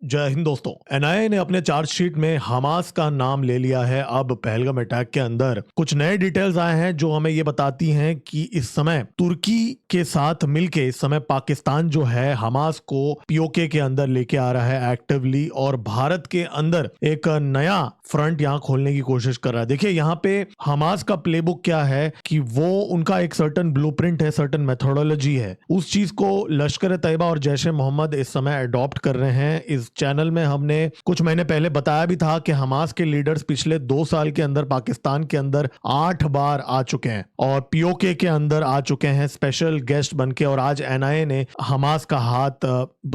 जय हिंद दोस्तों। एनआईए ने अपने चार्जशीट में हमास का नाम ले लिया है। अब पहलगाम अटैक के अंदर कुछ नए डिटेल्स आए हैं जो हमें ये बताती हैं कि इस समय तुर्की के साथ मिलके इस समय पाकिस्तान जो है हमास को पीओके के अंदर लेके आ रहा है एक्टिवली, और भारत के अंदर एक नया फ्रंट यहाँ खोलने की कोशिश कर रहा है। देखिए यहाँ पे हमास का प्लेबुक क्या है कि वो उनका एक सर्टन ब्लूप्रिंट है, सर्टन मेथोडोलॉजी है। उस चीज को लश्कर तैयबा और जैश ए मोहम्मद इस समय अडॉप्ट कर रहे हैं। इस चैनल में हमने कुछ महीने पहले बताया भी था कि हमास के लीडर्स पिछले 2 साल के अंदर पाकिस्तान के अंदर 8 बार आ चुके हैं और पीओके के अंदर आ चुके हैं स्पेशल गेस्ट बनके। और आज एनआईए ने हमास का हाथ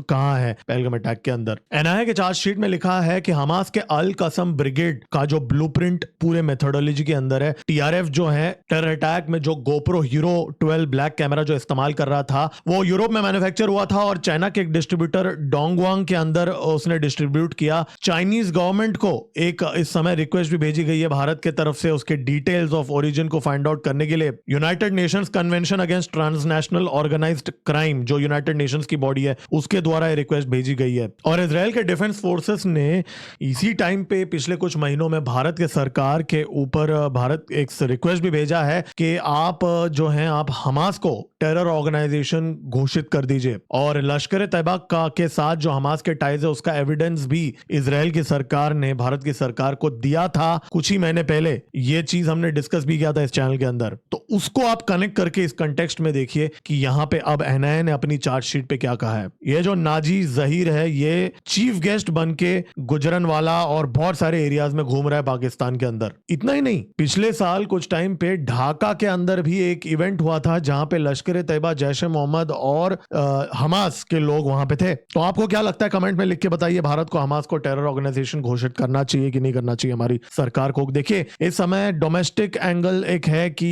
कहा है पहलगाम अटैक के अंदर। एनआईए के चार्जशीट में लिखा है कि हमास के अल कसम ब्रिगेड का जो ब्लूप्रिंट पूरे मेथोडोलॉजी के अंदर है, टीआरएफ जो है टेरर अटैक में जो गोप्रो हीरो 12 ब्लैक कैमरा जो इस्तेमाल कर रहा था वो यूरोप में मैन्युफैक्चर हुआ था और चाइना के एक डिस्ट्रीब्यूटर डोंगवांग के अंदर उसने डिस्ट्रीब्यूट किया। चाइनीज गवर्नमेंट को एक इस समय रिक्वेस्ट भी भेजी गई है भारत के तरफ से उसके डिटेल्स ऑफ ओरिजिन को फाइंड आउट करने के लिए। United Nations Convention against transnational organised crime जो यूनाइटेड नेशंस की बॉडी है उसके द्वारा ये रिक्वेस्ट भेजी गई है। और इजराइल के डिफेंस फोर्सेस ने इसी टाइम पे पिछले कुछ महीनों में भारत के सरकार के ऊपर भारत एक रिक्वेस्ट भी भेजा है कि आप जो हैं आप हमास को टेरर ऑर्गेनाइजेशन घोषित कर दीजिए। और लश्कर तैयबा का के साथ जो हमास के टाइज है उसका एविडेंस भी इजराइल की सरकार ने भारत की सरकार को दिया था कुछ ही महीने पहले। ये चीज हमने डिस्कस भी किया था इस चैनल के अंदर, तो उसको आप कनेक्ट करके इस कंटेक्स्ट में देखिए कि यहाँ पे अब एनआईए ने अपनी चार्जशीट पे क्या कहा है। ये जो नाजी जहीर है ये चीफ गेस्ट बन के गुजरनवाला और बहुत सारे एरियाज में घूम रहा है पाकिस्तान के अंदर। इतना ही नहीं, पिछले साल कुछ टाइम पे ढाका के अंदर भी एक इवेंट हुआ था जहां पे लश्कर तैयबा, जैश ए मोहम्मद और हमास के लोग वहां पे थे। तो आपको क्या लगता है कमेंट में लिख के बताइए, भारत को हमास को टेरर ऑर्गेनाइजेशन घोषित करना चाहिए कि नहीं करना चाहिए हमारी सरकार को। देखिए इस समय डोमेस्टिक एंगल एक है कि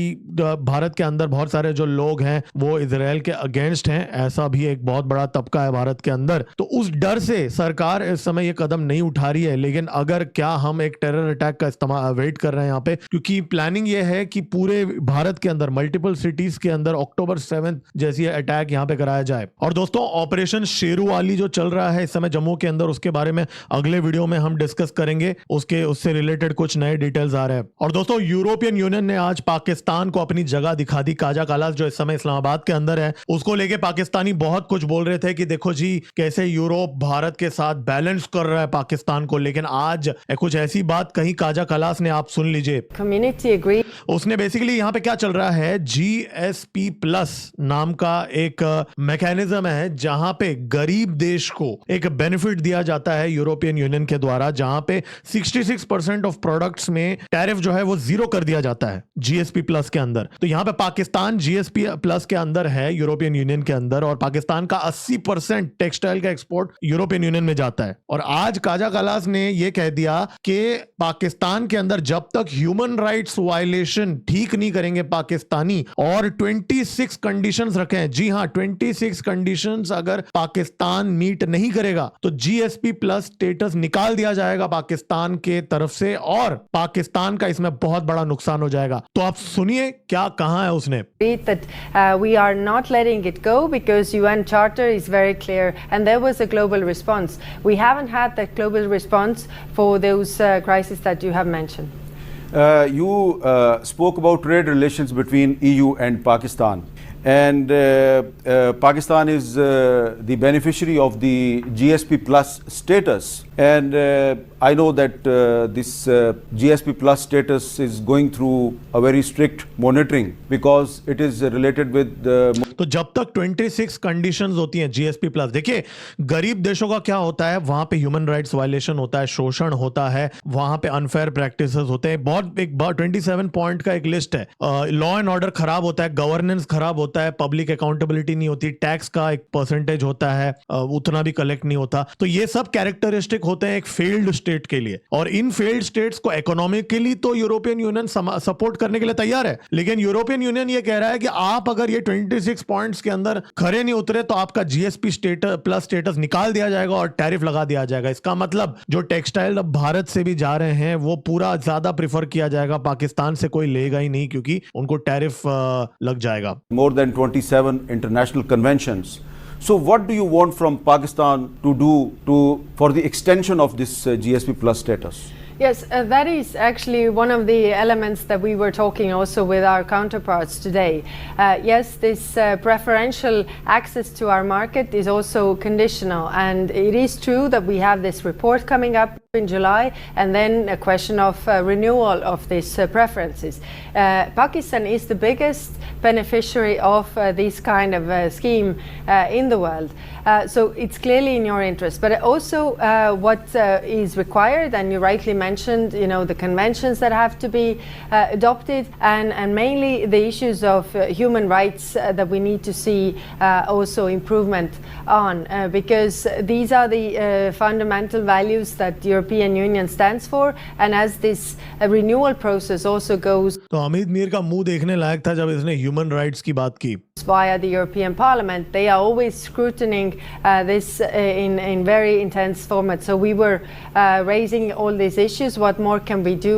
भारत के अंदर बहुत सारे जो लोग हैं वो इजराइल के अगेंस्ट हैं, ऐसा भी एक बहुत बड़ा तबका है भारत के अंदर। तो उस डर से सरकार इस समय ये कदम नहीं उठा रही है। लेकिन अगर क्या हम एक टेरर अटैक का इस्तेमाल वेट कर रहे हैं यहाँ पे, क्योंकि प्लानिंग ये है कि पूरे भारत के अंदर मल्टीपल सिटीज के अंदर अक्टूबर 7 जैसी अटैक यहाँ पे कराया जाए। और दोस्तों ऑपरेशन शेरू वाली जो चल रहा है इस समय जम्मू के अंदर, उसके बारे में अगले वीडियो में हम डिस्कस करेंगे। उससे रिलेटेड कुछ नए डिटेल्स आ रहे हैं। और दोस्तों यूरोपियन यूनियन ने आज पाकिस्तान को अपनी जगह दिखा दी। काजा कालास जो इस समय इस्लामाबाद के अंदर है उसको लेके पाकिस्तानी बहुत कुछ बोल रहे थे कि देखो जी कैसे यूरोप भारत के साथ बैलेंस कर रहा है पाकिस्तान को। लेकिन आज कुछ ऐसी बात कही काजा कालास ने, आप सुन लीजिए। Community agree. उसने बेसिकली यहाँ पे क्या चल रहा है, जीएसपी प्लस नाम का एक मैकेनिज्म है जहां पे गरीब देश को एक बेनिफिट दिया जाता है यूरोपियन यूनियन के द्वारा, जहां पे 66% ऑफ प्रोडक्ट्स में टैरिफ जो है वो 0 कर दिया जाता है जीएसपी प्लस के अंदर। तो यहां पे पाकिस्तान जीएसपी प्लस के अंदर है यूरोपियन यूनियन के अंदर, और पाकिस्तान का 80% टेक्सटाइल का एक्सपोर्ट यूरोपियन यूनियन में जाता है। और आज काजा कालास ने यह कह दिया कि पाकिस्तान के अंदर जब तक ह्यूमन राइट्स वायलेशन ठीक नहीं करेंगे पाकिस्तानी, और 26 कंडीशंस रखे हैं, जी हां 26 कंडीशंस अगर पाकिस्तान मीट नहीं करेगा तो जीएसपी प्लस स्टेटस निकाल दिया जाएगा पाकिस्तान के तरफ से और पाकिस्तान का इसमें बहुत बड़ा नुकसान हो जाएगा। तो आप सुनिए क्या कहा है उसने। That we are not letting it go because UN Charter is very clear and there was a global response. We haven't had that global response for those crises that you have mentioned. You spoke about trade relations between EU and Pakistan, and Pakistan is the beneficiary of the GSP plus status, and I know that this GSP plus status is going through a very strict monitoring because it is related with तो जब तक 26 conditions होती हैं GSP plus, देखिए गरीब देशों का क्या होता है, वहां पे ह्यूमन राइट्स वायलेशन होता है, शोषण होता है, वहां पे अनफेयर प्रैक्टिसेस होते हैं। बहुत एक 27 पॉइंट का एक लिस्ट है। लॉ एंड ऑर्डर खराब होता है, गवर्नेंस खराब होता है, पब्लिक अकाउंटेबिलिटी नहीं होती, टैक्स का एक परसेंटेज होता है उतना भी कलेक्ट नहीं होता। तो ये सब कैरेक्टरिस्टिक होते हैं एक फेल्ड स्टेट के लिए। और इन फेल्ड स्टेट्स को इकोनॉमिकली तो यूरोपियन यूनियन सपोर्ट करने के लिए तैयार है, लेकिन यूरोपियन यूनियन ये कह रहा है कि आप अगर ये 26 पॉइंट्स के अंदर खरे नहीं उतरे तो आपका जीएसपी प्लस स्टेटस निकाल दिया जाएगा और टैरिफ लगा दिया जाएगा। इसका मतलब जो टेक्सटाइल अब भारत से भी जा रहे हैं वो पूरा ज्यादा प्रिफर किया जाएगा, पाकिस्तान से कोई लेगा ही नहीं क्योंकि उनको टैरिफ लग जाएगा। More than 27 international conventions So what do you want from Pakistan to do for the extension of this GSP plus status? Yes, that is actually one of the elements that we were talking also with our counterparts today. Yes, this preferential access to our market is also conditional, and it is true that we have this report coming up in July, and then a question of renewal of these preferences. Pakistan is the biggest beneficiary of this kind of scheme in the world. So it's clearly in your interest, but also what is required, and you rightly mentioned, the conventions that have to be adopted, and mainly the issues of human rights that we need to see also improvement on, because these are the fundamental values that the European Union stands for, and as this renewal process also goes तो अमित मीर का मुंह देखने लायक था जब इसने human rights की बात की. via the European Parliament, they are always scrutinizing this in very intense format. So we were raising all these issues. What more can we do?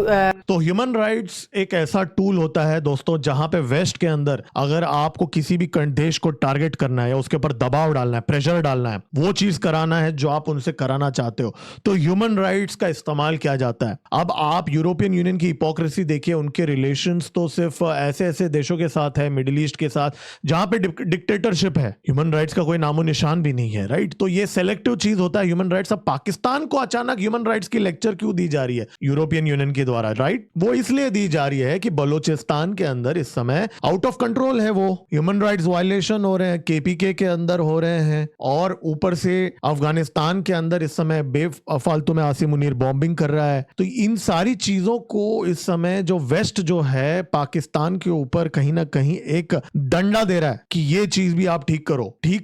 तो ह्यूमन राइट्स एक ऐसा टूल होता है दोस्तों जहां पे वेस्ट के अंदर अगर आपको किसी भी देश को टारगेट करना है या उसके ऊपर दबाव डालना है, प्रेशर डालना है, वो चीज कराना है जो आप उनसे कराना चाहते हो, तो ह्यूमन राइट्स का इस्तेमाल किया जाता है. अब आप यूरोपियन यूनियन की हिपोक्रेसी देखिए, उनके रिलेशंस तो सिर्फ ऐसे ऐसे देशों के साथ है, मिडिल ईस्ट के साथ, जहां पे डिक्टेटरशिप है, ह्यूमन राइट्स का कोई नामो निशान भी नहीं है. राइट, तो ये सेलेक्टिव चीज होता है ह्यूमन राइट्स. अब पाकिस्तान को अचानक ह्यूमन राइट्स की लेक्चर क्यों दी जा रही है यूरोपियन यूनियन के द्वारा? राइट, वो इसलिए दी जा रही है कि बलोचिस्तान के अंदर इस समय आउट ऑफ कंट्रोल है, वो ह्यूमन राइट्स वायलेशन हो रहे हैं, केपीके के अंदर हो रहे हैं, और ऊपर से अफगानिस्तान के अंदर इस समय बेफालतू में आसिम मुनीर बॉम्बिंग कर रहा है. तो इन सारी चीजों को इस समय जो वेस्ट जो है पाकिस्तान के ऊपर कहीं ना कहीं एक डंडा दे रहा है कि ये चीज भी आप ठीक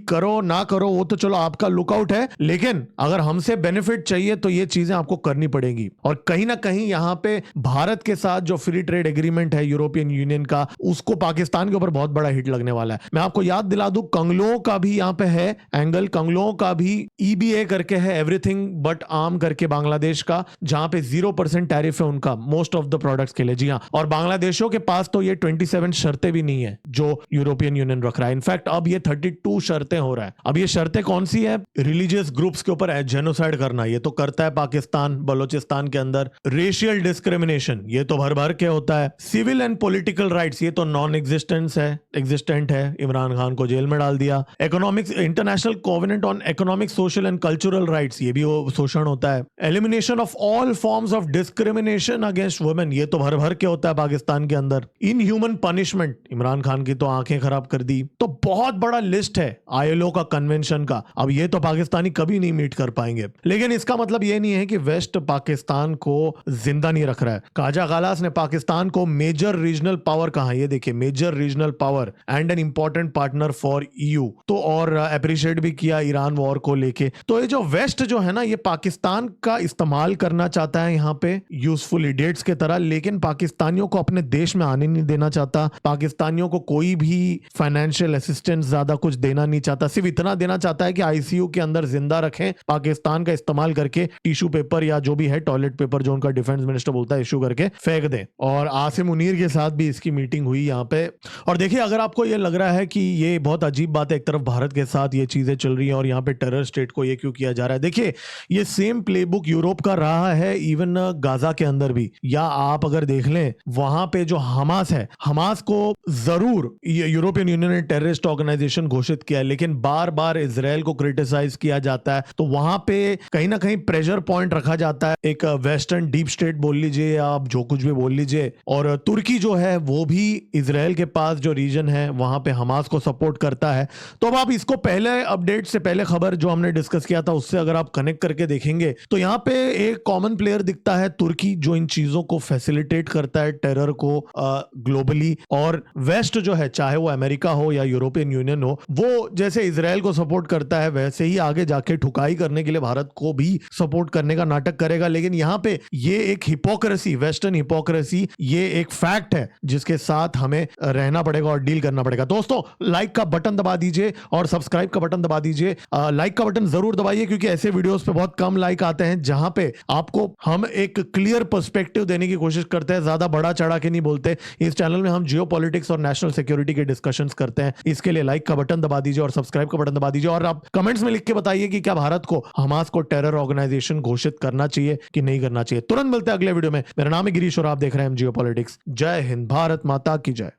करो ना करो, वो तो चलो आपका लुकआउट है, लेकिन अगर हमसे बेनिफिट चाहिए तो ये चीजें आपको करनी पड़ेगी. और कहीं ना कहीं यहां पे भारत के साथ जो फ्री ट्रेड एग्रीमेंट है यूरोपियन यूनियन का, उसको पाकिस्तान के ऊपर बहुत बड़ा हिट लगने वाला है. मैं आपको याद दिला दूं, कंगलो का भी यहां पे है एंगल, कंगलो का भी EBA करके है, एवरीथिंग बट आर्म करके बांग्लादेश का, जहां पे 0% टैरिफ है उनका मोस्ट ऑफ द प्रोडक्ट्स के लिए. जी हाँ, और बांग्लादेशों के पास तो ये 27 शर्तें भी नहीं है जो यूरोपियन यूनियन रख रहा है. इनफैक्ट अब ये 32 शर्तें हो रहा है. अब ये शर्तें कौन सी है? रिलीजियस ग्रुप्स के ऊपर जेनोसाइड करना, ये तो करता है पाकिस्तान बलोचिस्तान के अंदर. रेशियल डिस्क्रिमिनेशन, ये तो भर भर के होता है. सिविल एंड पॉलिटिकल राइट्स, ये तो नॉन एग्जिस्टेंट है, इमरान खान को जेल में डाल दिया. Economics, international covenant on economic, social and cultural rights, ये भी शोषण होता है. Elimination of all forms of discrimination against women, ये तो भर भर के होता है पाकिस्तान के अंदर. इनह्यूमन पनिशमेंट, इमरान खान की तो आंखें खराब कर दी. तो बहुत बड़ा लिस्ट है ILO का, कन्वेंशन का. अब ये तो पाकिस्तानी कभी नहीं मीट कर पाएंगे, लेकिन इसका मतलब ये नहीं है कि वेस्ट पाकिस्तान को जिंदा नहीं रख रहा है. काजा गलास ने पाकिस्तान को मेजर रीजनल पावर कहा, ये देखिए, major regional power and an important partner for EU, तो और अप्रिशिएट भी किया ईरान वॉर को लेके. तो ये जो वेस्ट जो है ना, ये पाकिस्तान का इस्तेमाल करना चाहता है यहाँ पे यूजफुल इडियट्स के तरह, लेकिन पाकिस्तानियों को अपने देश में आने नहीं देना चाहता. पाकिस्तानियों को कोई भी फाइनेंशियल असिस्टेंस ज्यादा कुछ देना नहीं चाहता, सिर्फ इतना देना चाहता है कि ICU के अंदर जिंदा रखें, पाकिस्तान का इस्तेमाल करके टिश्यू पेपर या जो भी है टॉयलेट पेपर जो उनका डिफेंस मिनिस्टर बोलता है इश्यू करके फेंक दें. और आसिम मुनीर के साथ भी इसकी मीटिंग हुई यहाँ पे. और देखिए, अगर आपको ये लग रहा है कि ये बहुत अजीब बात है, एक तरफ भारत के साथ ये चीजें चल रही हैं और यहाँ पे टेरर स्टेट को ये क्यों किया जा रहा है, देखिए ये सेम प्लेबुक यूरोप का रहा है, इवन गाजा के अंदर भी. या आप अगर देख लें, वहां पे जो हमास है, हमास को जरूर यूरोपियन यूनियन ने टेररिस्ट ऑर्गेनाइजेशन घोषित किया है, लेकिन बार बार इजराइल को क्रिटिसाइज किया जाता है. तो वहां पे कहीं ना कहीं प्रेशर पॉइंट रखा जाता है, एक वेस्टर्न डीप स्टेट बोल लीजिए या आप जो कुछ भी बोल लीजिए. और तुर्की जो है वो भी इजराइल के पास जो रीजन है वहां पे हमास को सपोर्ट करता है. तो अब आप इसको पहले अपडेट से पहले खबर जो हमने डिस्कस किया था उससे अगर आप कनेक्ट करके देखेंगे तो यहाँ पे एक कॉमन प्लेयर दिखता है तुर्की, जो इन चीजों को फैसिलिटेट करता है, टेरर को ग्लोबली. और वेस्ट जो है, चाहे वो अमेरिका हो या यूरोपियन यूनियन हो, वो जैसे इजराइल को सपोर्ट करता है वैसे ही आगे जाके ठुकाई करने के लिए भारत को भी सपोर्ट करने का नाटक करेगा. लेकिन यहाँ पे ये एक हिपोक्रेसी वेस्टर्न हिपोक्रेसी ये एक फैक्ट है जिसके साथ हमें रहना पड़ेगा और डील करना पड़ेगा। दोस्तों लाइक का बटन दबा दीजिए और सब्सक्राइब का बटन दबा दीजिए। लाइक का बटन जरूर दबाइए क्योंकि ऐसे वीडियोस पे बहुत कम लाइक आते हैं जहां पे आपको हम एक क्लियर पर्सपेक्टिव देने की कोशिश करते हैं, ज्यादा बड़ा चढ़ा के नहीं बोलते। इस चैनल में हम जियोपॉलिटिक्स और नेशनल सिक्योरिटी के डिस्कशंस करते हैं। इसके लिए लाइक का बटन दबा दीजिए और सब्सक्राइब का बटन दबा दीजिए और आप कमेंट्स में लिख के बताइए कि क्या भारत को हमास को टेरर ऑर्गेनाइजेशन घोषित करना चाहिए कि नहीं करना चाहिए। तुरंत मिलते हैं अगले वीडियो में। मेरा नाम है गिरीश और आप देख रहे हैं जियोपॉलिटिक्स। जय हिंद, भारत माता की जय।